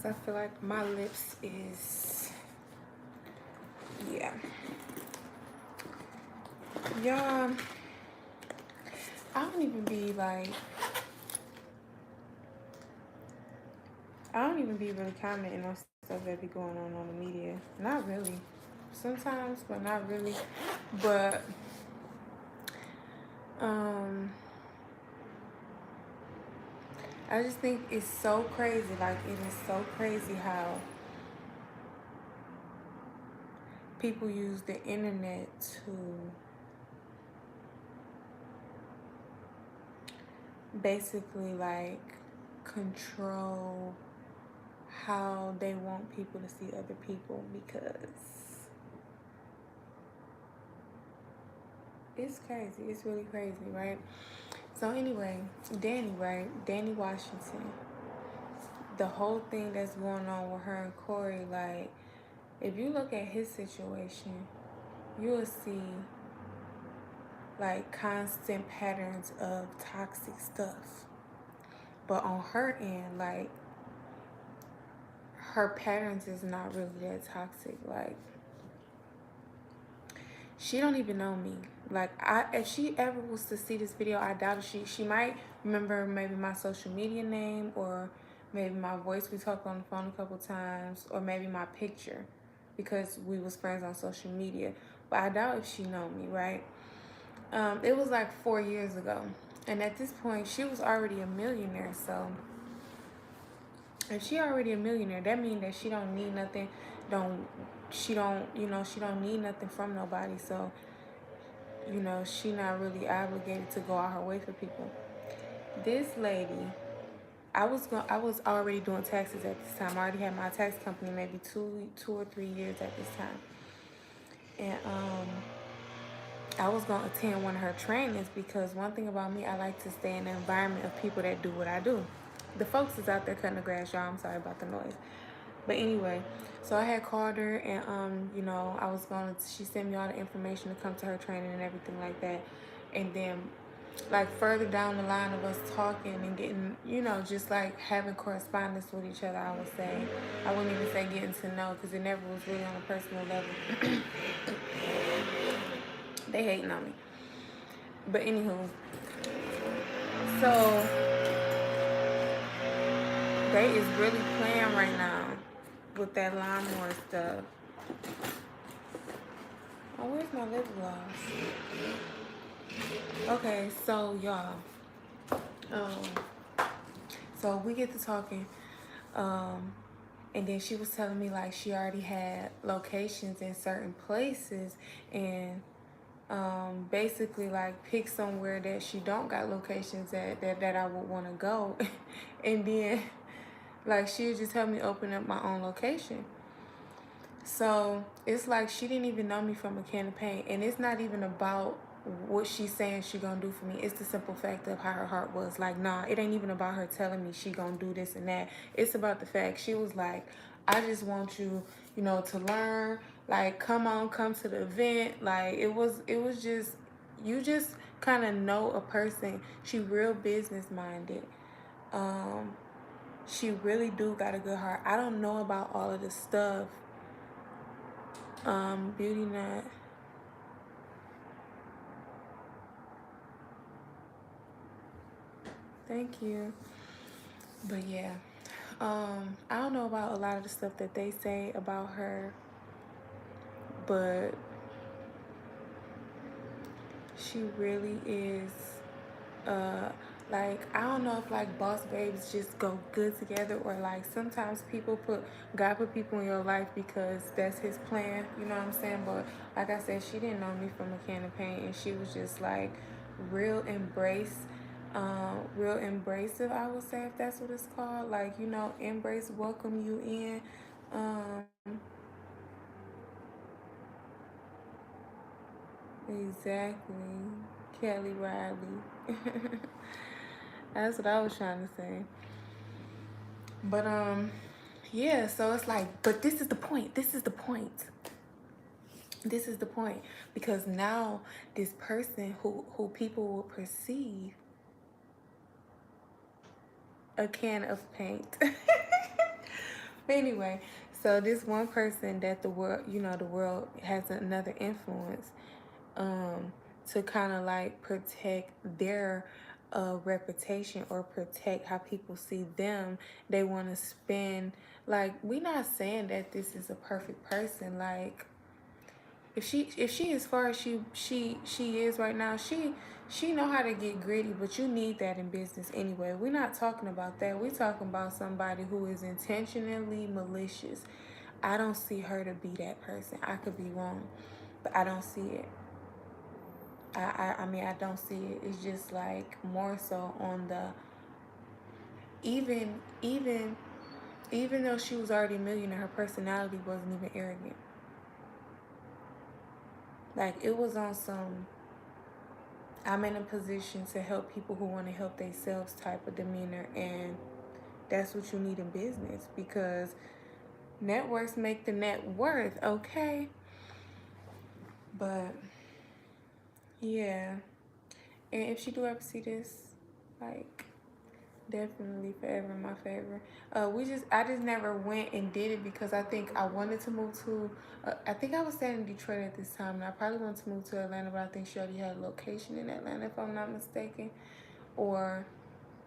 I feel like my lips is, yeah. Y'all, I don't even be like, I don't even be really commenting on stuff that be going on the media. Not really. Sometimes, but not really. But, I just think it's so crazy. Like, it is so crazy how people use the internet to basically, like, control how they want people to see other people, because it's crazy. It's really crazy, right? So anyway, Danni, right? Danni Washington. The whole thing that's going on with her and Corey, like, if you look at his situation, you will see, like, constant patterns of toxic stuff. But on her end, like, her patterns is not really that toxic. Like, she don't even know me. Like, if she ever was to see this video, I doubt it. She might remember maybe my social media name, or maybe my voice. We talked on the phone a couple times, or maybe my picture, because we was friends on social media. But I doubt if she know me, right? It was like 4 years ago, and at this point, she was already a millionaire. So if she already a millionaire, that means that she don't need nothing. She don't need nothing from nobody. So, she not really obligated to go out her way for people. This lady, I was already doing taxes at this time. I already had my tax company maybe two or 3 years at this time. And I was gonna attend one of her trainings, because one thing about me, I like to stay in an environment of people that do what I do. The folks is out there cutting the grass, y'all. I'm sorry about the noise. But anyway, so I had called her, and I was she sent me all the information to come to her training and everything like that. And then, like, further down the line of us talking and getting, just like having correspondence with each other, I would say. I wouldn't even say getting to know, because it never was really on a personal level. They hating on me. But anywho, so they is really playing right now with that lawnmower stuff. Oh, where's my lip gloss? Okay, so y'all, so we get to talking, and then she was telling me, like, she already had locations in certain places, and basically, like, pick somewhere that she don't got locations at that I would want to go. And then, like, she would just help me open up my own location. So it's like she didn't even know me from a can of paint. And it's not even about what she's saying she gonna do for me. It's the simple fact of how her heart was. Like, nah, it ain't even about her telling me she gonna do this and that. It's about the fact she was like, I just want you, to learn. Like, come to the event. Like, it was just, you just kind of know a person. She real business minded. She really do got a good heart. I don't know about all of the stuff. Beauty Nut. Thank you. But yeah, I don't know about a lot of the stuff that they say about her, but she really is, like, I don't know if, like, boss babes just go good together, or, like, sometimes God put people in your life because that's his plan, you know what I'm saying? But like I said, she didn't know me from a can of paint, and she was just, like, real real embracive, I would say, if that's what it's called. Like, embrace, welcome you in. Exactly. Kelly Riley. That's what I was trying to say. But yeah, so it's like, but this is the point. This is the point. This is the point. Because now this person who people will perceive a can of paint But anyway, so this one person that the world, the world has another influence, um, to kind of like protect their reputation or protect how people see them. They want to spend, like, we not saying that this is a perfect person. Like, if she as far as she is right now, she know how to get gritty, but you need that in business anyway. We're not talking about that. We're talking about somebody who is intentionally malicious. I don't see her to be that person. I could be wrong, but I don't see it. I mean, I don't see it. It's just like more so on the, even even even though she was already a millionaire, her personality wasn't even arrogant. Like, it was on some, I'm in a position to help people who want to help themselves type of demeanor, and that's what you need in business, because networks make the net worth, okay? But yeah, and if she do ever see this, like, definitely forever in my favor. I just never went and did it because I think I wanted to move to. I think I was staying in Detroit at this time, and I probably wanted to move to Atlanta, but I think she already had a location in Atlanta, if I'm not mistaken, or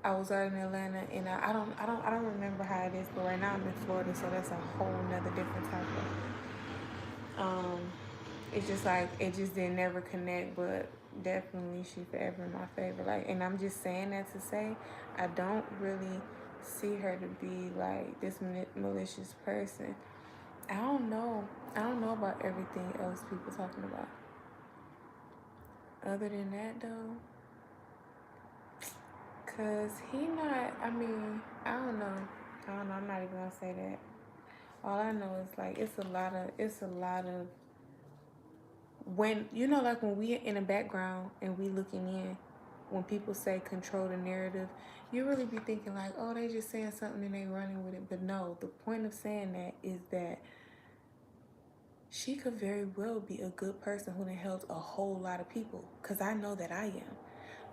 I was already in Atlanta, and I don't remember how it is, but right now I'm in Florida, so that's a whole nother different type of. It's just like it just didn't never connect, but definitely she forever in my favor. Like, and I'm just saying that to say I don't really see her to be like this malicious person. I don't know. I don't know about everything else people talking about. Other than that though, cause he not. I mean, I don't know. I don't know. I'm not even gonna say that. All I know is like it's a lot of, when like when we in the background and we looking in, when people say control the narrative, you really be thinking like, oh, they just saying something and they running with it. But no, the point of saying that is that she could very well be a good person who done helped a whole lot of people, because I know that I am.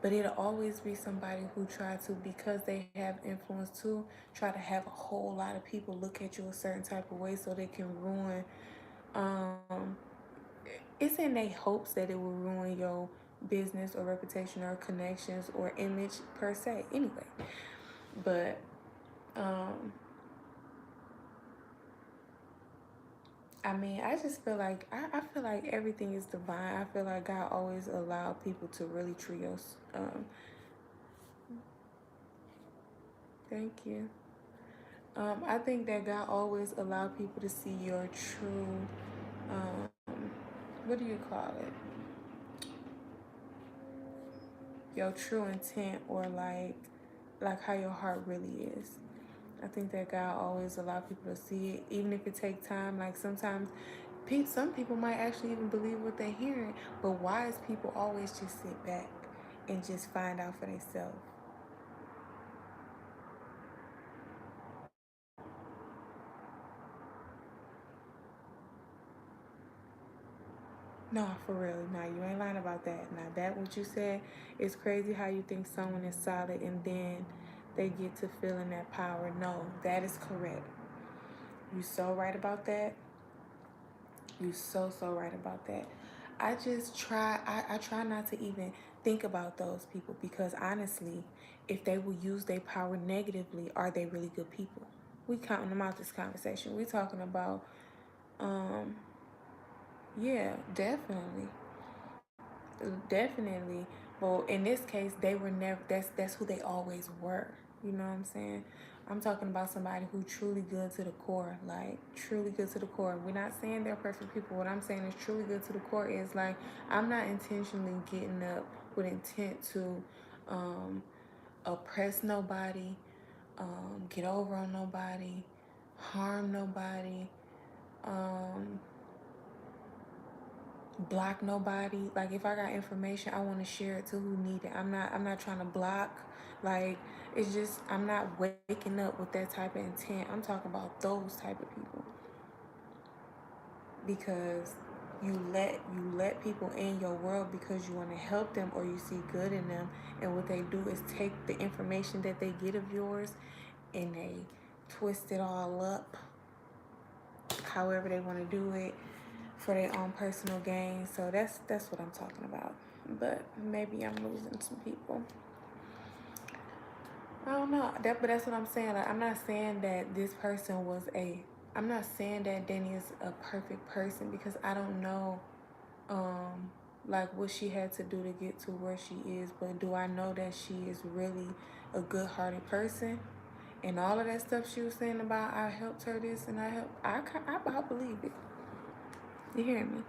But it'll always be somebody who try to, because they have influence too, try to have a whole lot of people look at you a certain type of way so they can ruin, um it's in their hopes that it will ruin your business or reputation or connections or image per se anyway. But um I mean, I just feel like I feel like everything is divine. I feel like God always allowed people to really trios. Thank you. I think that God always allowed people to see your true, what do you call it? Your true intent, or like how your heart really is. I think that God always allow people to see it, even if it takes time. Like sometimes, some people might actually even believe what they're hearing, but wise people always just sit back and just find out for themselves. No, for real. Nah, you ain't lying about that. Now, that what you said is crazy, how you think someone is solid and then they get to feeling that power. No, that is correct. You so right about that. You so right about that. I try not to even think about those people, because honestly, if they will use their power negatively, are they really good people? We counting them out this conversation. We talking about, um yeah, definitely. Definitely. Well, in this case, they were never. That's who they always were. You know what I'm saying? I'm talking about somebody who truly good to the core, like truly good to the core. We're not saying they're perfect people. What I'm saying is truly good to the core is like, I'm not intentionally getting up with intent to um, oppress nobody, get over on nobody, harm nobody, um, block nobody. Like, if I got information, I want to share it to who need it. I'm not trying to block. Like, it's just, I'm not waking up with that type of intent. I'm talking about those type of people, because you let people in your world because you want to help them or you see good in them, and what they do is take the information that they get of yours and they twist it all up however they want to do it for their own personal gain. So that's what I'm talking about. But maybe I'm losing some people. I don't know. But that's what I'm saying. Like, I'm not saying that this person was a. I'm not saying that Danni is a perfect person, because I don't know, like, what she had to do to get to where she is. But do I know that she is really a good-hearted person? And all of that stuff she was saying about I helped her this and I believe it. You hear me?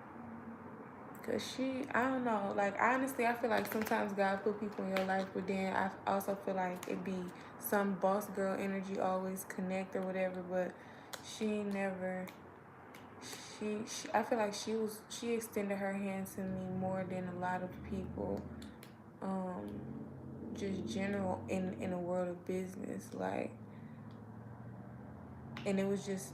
Cause I don't know, like, honestly, I feel like sometimes God put people in your life, but then I also feel like it be some boss girl energy always connect or whatever, but she never, I feel like she extended her hand to me more than a lot of people, um, just general in the world of business, like, and it was just,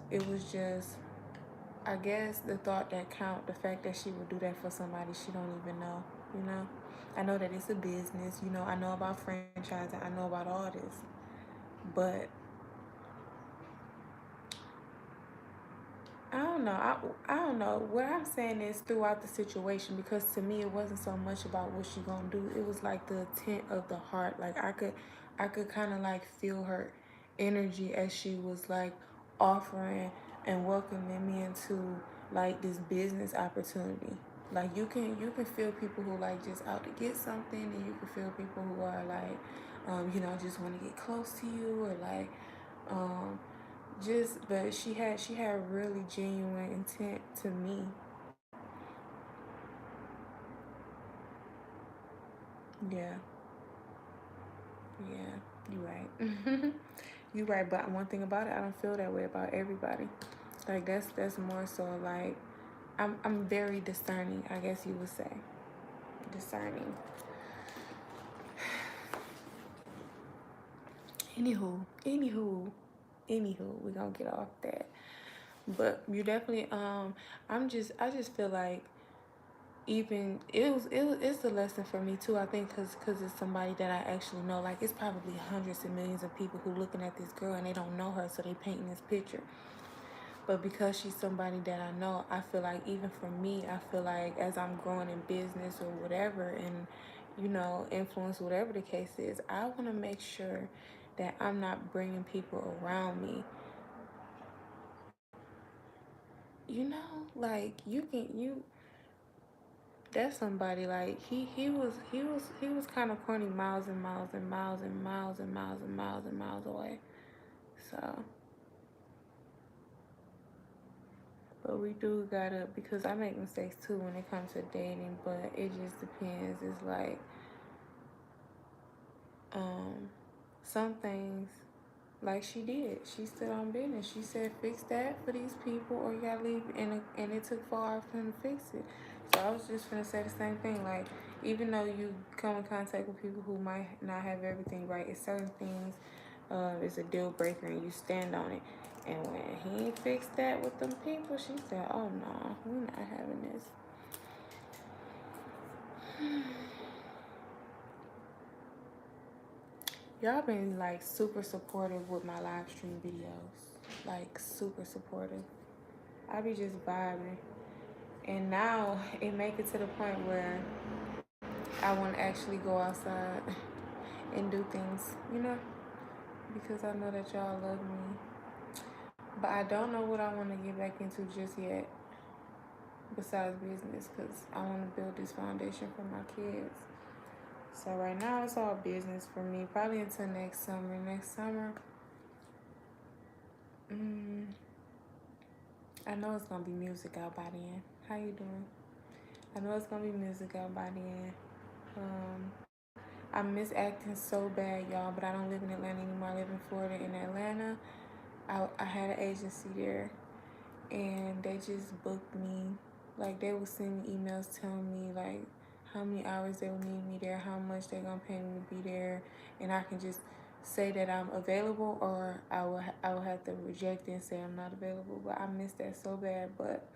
I guess the thought that count, the fact that she would do that for somebody she don't even know, you know? I know that it's a business, you know, I know about franchising, I know about all this, but I don't know. I don't know. What I'm saying is throughout the situation, because to me it wasn't so much about what she gonna do. It was like the intent of the heart. Like I could kind of like feel her energy as she was like offering and welcoming me into like this business opportunity. Like you can feel people who like just out to get something, and you can feel people who are like, you know, just want to get close to you, or like, um, but she had really genuine intent to me. Yeah, yeah, you right. You right, but one thing about it, I don't feel that way about everybody. Like that's more so like I'm very discerning, I guess you would say. Discerning. Anywho, we're gonna get off that. But you definitely I just feel like even it's a lesson for me too. I think because it's somebody that I actually know. Like, it's probably hundreds of millions of people who looking at this girl and they don't know her, so they painting this picture. But because she's somebody that I know, I feel like even for me, I feel like as I'm growing in business or whatever, and you know, influence, whatever the case is, I want to make sure that I'm not bringing people around me. You know, like you that's somebody, like, he was kind of corny miles and miles and miles and miles and miles and miles and miles away. So, but we do gotta, because I make mistakes too when it comes to dating, but it just depends. It's like, um, some things, like she did, she stood on business. She said, fix that for these people, or you gotta leave. And it took 4 hours for him to fix it. So I was just gonna say the same thing. Like, even though you come in contact with people who might not have everything right, it's certain things, it's a deal breaker, and you stand on it. And when he ain't fixed that with them people, she said, oh no, we're not having this. Y'all been like super supportive with my live stream videos. Like, super supportive. I be just vibing. And now it make it to the point where I want to actually go outside and do things, you know, because I know that y'all love me. But I don't know what I want to get back into just yet, besides business, because I want to build this foundation for my kids. So right now it's all business for me. Probably until next summer. Next summer, mm, I know it's gonna be music out by then. How you doing? I know it's gonna be music out by then. I miss acting so bad, y'all, but I don't live in Atlanta anymore. I live in Florida. In Atlanta, I had an agency there, and they just booked me. Like, they would send me emails telling me, like, how many hours they would need me there, how much they're gonna pay me to be there, and I can just say that I'm available, or I will have to reject it and say I'm not available. But I miss that so bad. But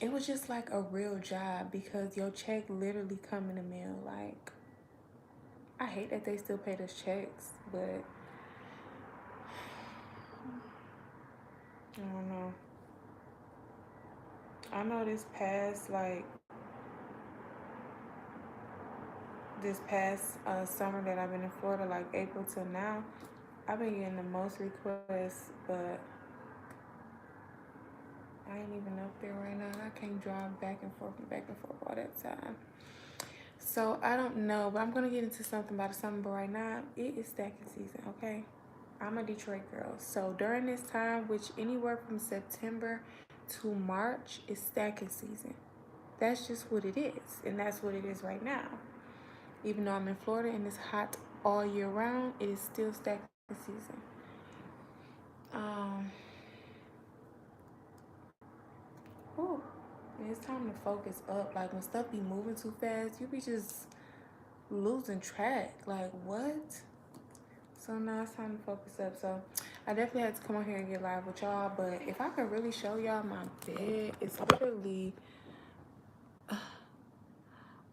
it was just like a real job, because your check literally come in the mail. Like, I hate that they still pay us checks, but I don't know. I know this past summer that I've been in Florida, like April till now, I've been getting the most requests, but I ain't even up there right now. I can't drive back and forth all that time. So I don't know, but I'm gonna get into something about the summer. But right now, it is stacking season. Okay, I'm a Detroit girl, so during this time, which anywhere from September to March, is stacking season. That's just what it is, and that's what it is right now. Even though I'm in Florida and it's hot all year round, it is still stacking season. Um, whew, and it's time to focus up. Like when stuff be moving too fast, you be just losing track. Like what? So now it's time to focus up. So I definitely had to come on here and get live with y'all. But if I could really show y'all my bed, it's literally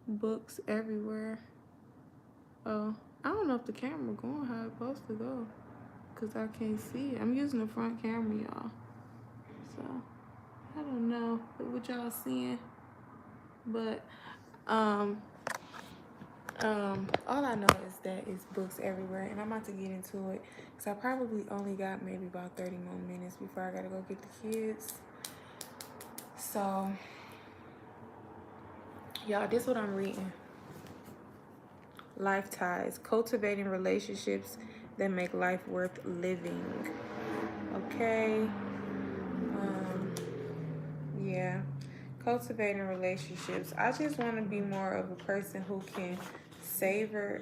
books everywhere. Oh, I don't know if the camera going how it's supposed to go, cause I can't see it. I'm using the front camera, y'all. So I don't know what y'all seeing, but all I know is that it's books everywhere, and I'm about to get into it because I probably only got maybe about 30 more minutes before I gotta go get the kids. So, y'all, this is what I'm reading. Life Ties, Cultivating Relationships That Make Life Worth Living. Okay. Yeah. Cultivating relationships. I just want to be more of a person who can savor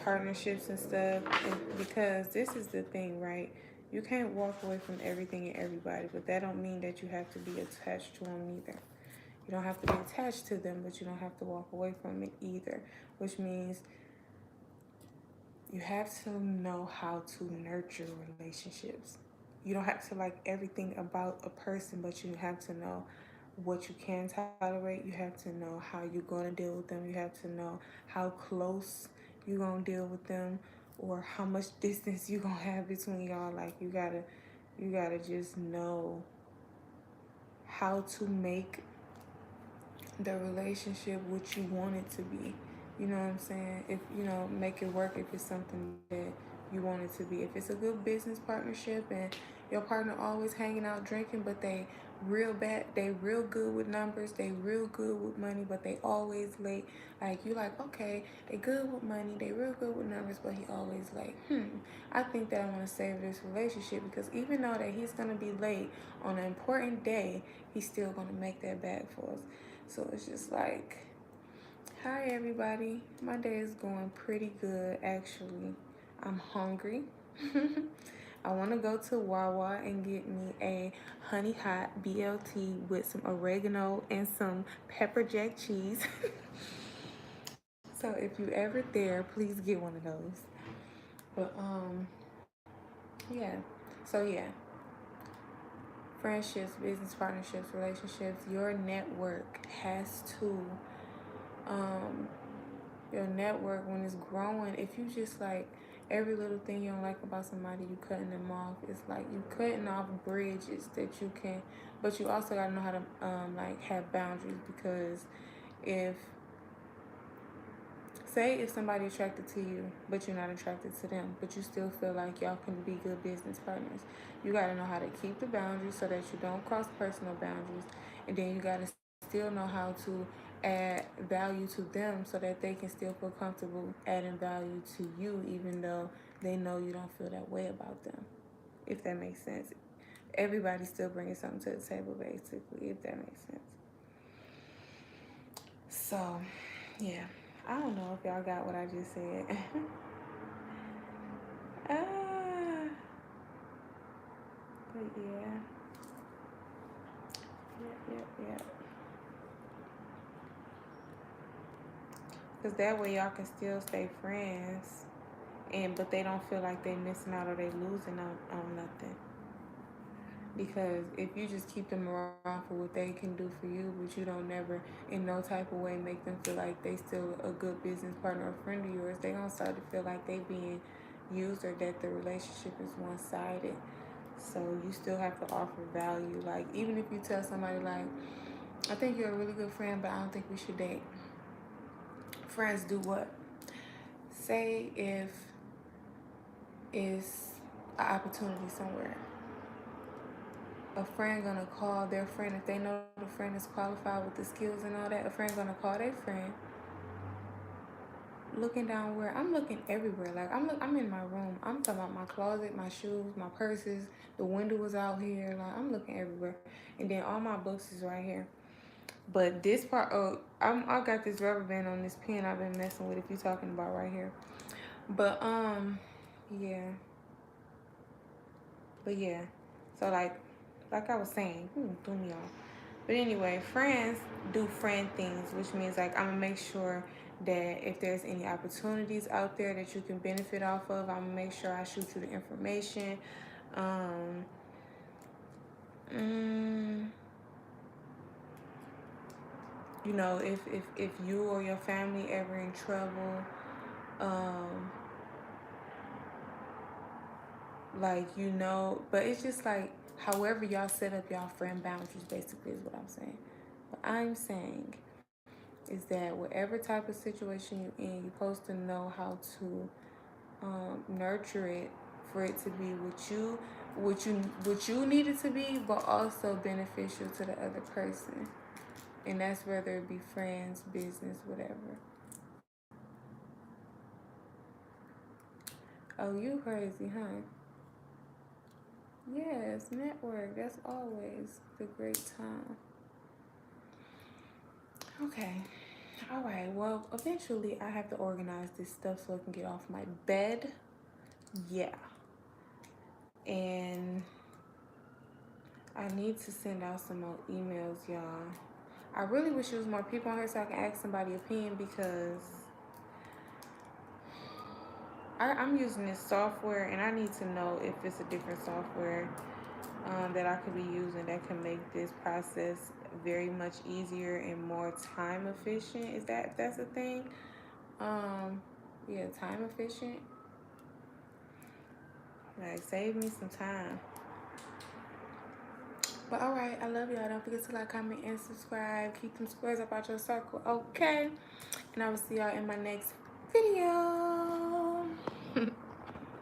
partnerships and stuff, and because this is the thing, right? You can't walk away from everything and everybody, but that don't mean that you have to be attached to them either. You don't have to be attached to them, but you don't have to walk away from it either, which means you have to know how to nurture relationships. You don't have to like everything about a person, but you have to know what you can tolerate. You have to know how you're going to deal with them. You have to know how close you're going to deal with them, or how much distance you're going to have between y'all. Like you gotta just know how to make the relationship what you want it to be. You know what I'm saying? If make it work if it's something that you want it to be. If it's a good business partnership and your partner always hanging out drinking, but they real good with numbers, they real good with money, but they always late. Like you like, okay, they good with money, they real good with numbers, but he always late. I think that I want to save this relationship, because even though that he's gonna be late on an important day, he's still gonna make that back for us. So it's just like, hi everybody. My day is going pretty good actually. I'm hungry. I want to go to Wawa and get me a honey hot BLT with some oregano and some pepper jack cheese. So if you ever there, please get one of those. But yeah. So yeah. Friendships, business partnerships, relationships, your network has to your network, when it's growing, if you just like every little thing you don't like about somebody, you cutting them off. It's like you cutting off bridges that you can, but you also gotta know how to like have boundaries, because if say if somebody attracted to you but you're not attracted to them, but you still feel like y'all can be good business partners, you gotta know how to keep the boundaries so that you don't cross personal boundaries, and then you gotta still know how to add value to them so that they can still feel comfortable adding value to you, even though they know you don't feel that way about them, if that makes sense. Everybody's still bringing something to the table, basically, if that makes sense. So yeah, I don't know if y'all got what I just said. uh, but yeah. Yep. Because that way y'all can still stay friends, but they don't feel like they missing out or they losing on nothing. Because if you just keep them around for what they can do for you, but you don't never in no type of way make them feel like they still a good business partner or friend of yours, they gonna start to feel like they being used, or that the relationship is one-sided. So you still have to offer value. Like, even if you tell somebody, like, I think you're a really good friend, but I don't think we should date. Friends do what? Say if it's an opportunity somewhere. A friend gonna call their friend, if they know the friend is qualified with the skills and all that, a friend gonna call their friend, looking down where I'm looking everywhere. Like, I'm in my room. I'm talking about my closet, my shoes, my purses. The window was out here. Like, I'm looking everywhere, and then all my books is right here. But this part, oh, I got this rubber band on this pen I've been messing with. If you're talking about right here, but yeah, but yeah. So like I was saying, threw me off. But anyway, friends do friend things, which means like I'm gonna make sure that if there's any opportunities out there that you can benefit off of, I'm gonna make sure I shoot you the information. Um, mm, you know, if you or your family ever in trouble, um, like, you know, but it's just like however y'all set up y'all friend boundaries, basically, is what I'm saying. What I'm saying is that whatever type of situation you're in, you're supposed to know how to nurture it for it to be what you need it to be, but also beneficial to the other person. And that's whether it be friends, business, whatever. Oh, you crazy, huh? Yes, network. That's always the great time. Okay. All right. Well, eventually I have to organize this stuff so I can get off my bed. Yeah. And I need to send out some more emails, y'all. I really wish there was more people on here so I can ask somebody opinion, because I'm using this software and I need to know if it's a different software that I could be using that can make this process very much easier and more time efficient. Is that's a thing? Yeah, time efficient. Like, save me some time. But all right, I love y'all. Don't forget to like, comment, and subscribe. Keep them squares up out your circle, okay? And I will see y'all in my next video.